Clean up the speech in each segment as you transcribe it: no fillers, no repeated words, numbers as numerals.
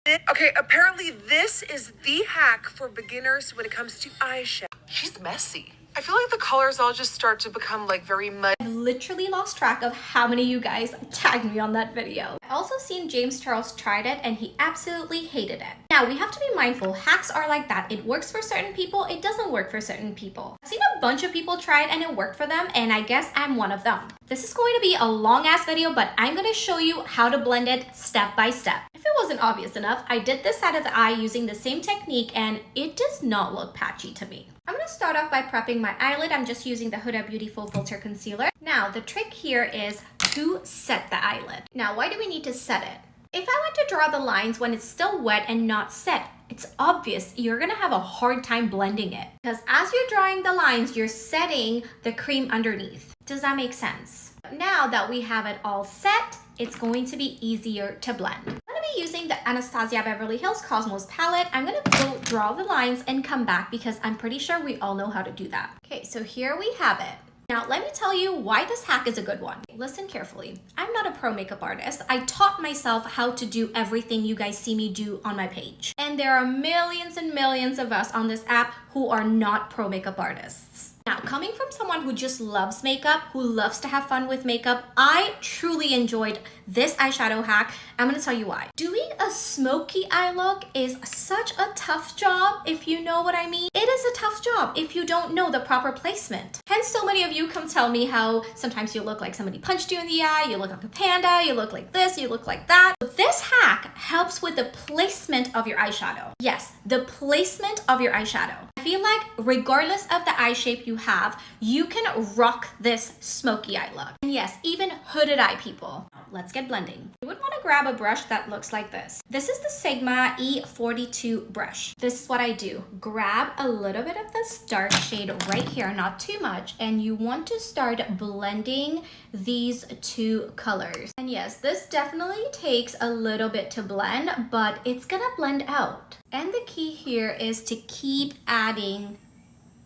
Okay, apparently this is the hack for beginners when it comes to eyeshadow. She's messy. I feel like the colors all just start to become like very muddy. I've literally lost track of how many of you guys tagged me on that video. I also seen James Charles tried it and he absolutely hated it. Now we have to be mindful, hacks are like that. It works for certain people, it doesn't work for certain people. I've seen a bunch of people try it and it worked for them, and I guess I'm one of them. This is going to be a long ass video, but I'm going to show you how to blend it step by step. If it wasn't obvious enough, I did this side of the eye using the same technique and it does not look patchy to me. I'm going to start off by prepping my eyelid. I'm just using the Huda Beauty Full Filter Concealer. Now, the trick here is to set the eyelid. Now, why do we need to set it? If I went to draw the lines when it's still wet and not set, it's obvious you're going to have a hard time blending it. Because as you're drawing the lines, you're setting the cream underneath. Does that make sense? Now that we have it all set, it's going to be easier to blend. I'm going to be using the Anastasia Beverly Hills Cosmos palette. I'm going to go draw the lines and come back because I'm pretty sure we all know how to do that. Okay, so here we have it. Now, let me tell you why this hack is a good one. Listen carefully. I'm not a pro makeup artist. I taught myself how to do everything you guys see me do on my page. And there are millions and millions of us on this app who are not pro makeup artists. Now, coming from someone who just loves makeup, who loves to have fun with makeup, I truly enjoyed this eyeshadow hack. I'm gonna tell you why. Doing a smoky eye look is such a tough job, if you know what I mean. It is a tough job if you don't know the proper placement. Hence, so many of you come tell me how sometimes you look like somebody punched you in the eye, you look like a panda, you look like this, you look like that. But this hack helps with the placement of your eyeshadow. Yes, the placement of your eyeshadow. I feel like regardless of the eye shape you have, you can rock this smoky eye look. And yes, even hooded eye people. Let's get blending. You would want to grab a brush that looks like this. This is the Sigma E42 brush. This is what I do. Grab a little bit of this dark shade right here, not too much, and you want to start blending these two colors. And yes, this definitely takes a little bit to blend, but it's gonna blend out. And the key here is to keep adding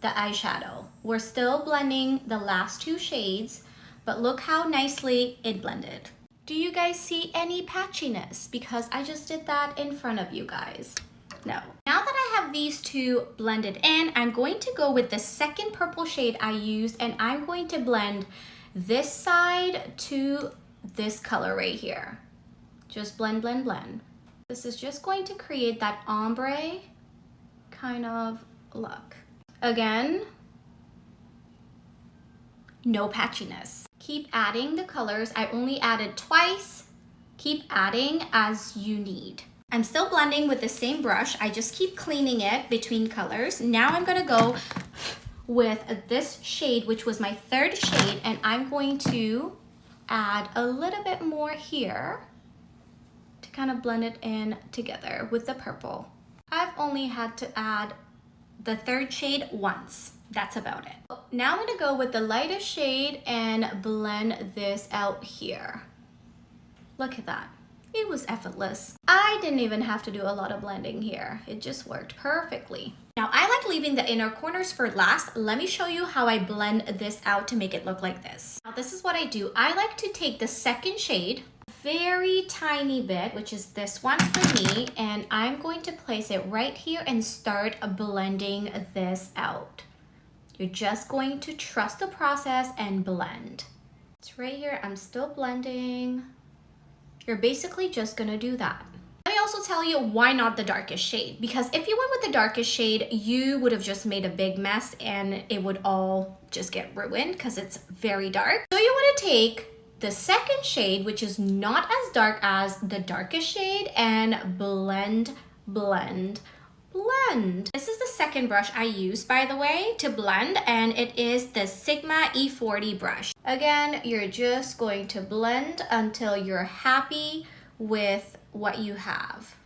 the eyeshadow. We're still blending the last two shades, but look how nicely it blended. Do you guys see any patchiness? Because I just did that in front of you guys. No. Now that I have these two blended in, I'm going to go with the second purple shade I used, and I'm going to blend this side to this color right here. Just blend, blend, blend. This is just going to create that ombre kind of look. Again, no patchiness. Keep adding the colors. I only added twice. Keep adding as you need. I'm still blending with the same brush. I just keep cleaning it between colors. Now I'm gonna go with this shade, which was my third shade, and I'm going to add a little bit more here to kind of blend it in together with the purple. I've only had to add the third shade once. That's about it. Now I'm gonna go with the lightest shade and blend this out here. Look at that. It was effortless. I didn't even have to do a lot of blending here. It just worked perfectly. Now I like leaving the inner corners for last. Let me show you how I blend this out to make it look like this. Now this is what I do. I like to take the second shade, very tiny bit, which is this one for me, and I'm going to place it right here and start blending this out. You're just going to trust the process and blend. It's right here. I'm still blending. You're basically just gonna do that. Let me also tell you why not the darkest shade, because if you went with the darkest shade, you would have just made a big mess and it would all just get ruined because it's very dark. So you want to take the second shade, which is not as dark as the darkest shade, and blend, blend, blend. This is the second brush I use, by the way, to blend, and it is the Sigma E40 brush. Again, you're just going to blend until you're happy with what you have.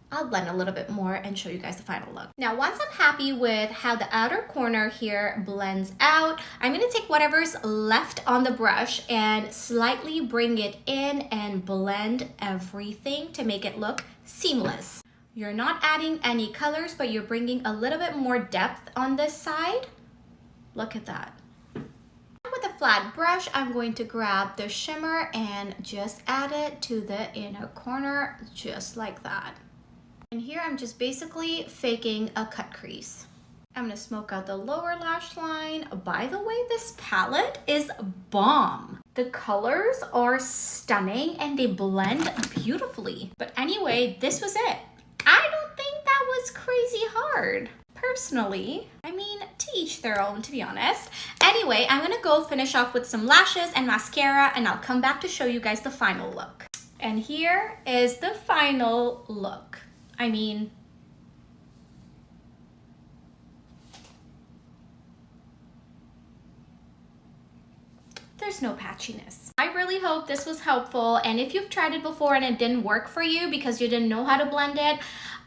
I'll blend a little bit more and show you guys the final look. Now, once I'm happy with how the outer corner here blends out, I'm gonna take whatever's left on the brush and slightly bring it in and blend everything to make it look seamless. You're not adding any colors, but you're bringing a little bit more depth on this side. Look at that. with a flat brush, I'm going to grab the shimmer and just add it to the inner corner, just like that. And here I'm just basically faking a cut crease. I'm gonna smoke out the lower lash line. By the way, this palette is bomb. The colors are stunning and they blend beautifully. But anyway, this was it. I don't think that was crazy hard. Personally, I mean, to each their own, to be honest. Anyway, I'm gonna go finish off with some lashes and mascara, and I'll come back to show you guys the final look. And here is the final look. I mean, there's no patchiness. I really hope this was helpful, and if you've tried it before and it didn't work for you because you didn't know how to blend it,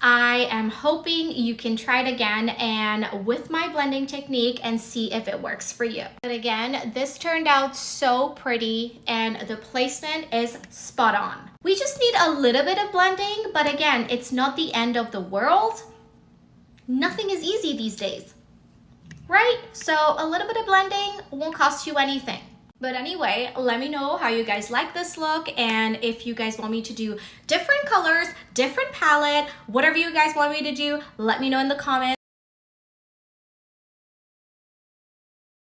I am hoping you can try it again and with my blending technique and see if it works for you. But again, this turned out so pretty and the placement is spot on. We just need a little bit of blending, but again, it's not the end of the world. Nothing is easy these days, right? So a little bit of blending won't cost you anything. But anyway, let me know how you guys like this look, and if you guys want me to do different colors, different palette, whatever you guys want me to do, let me know in the comments.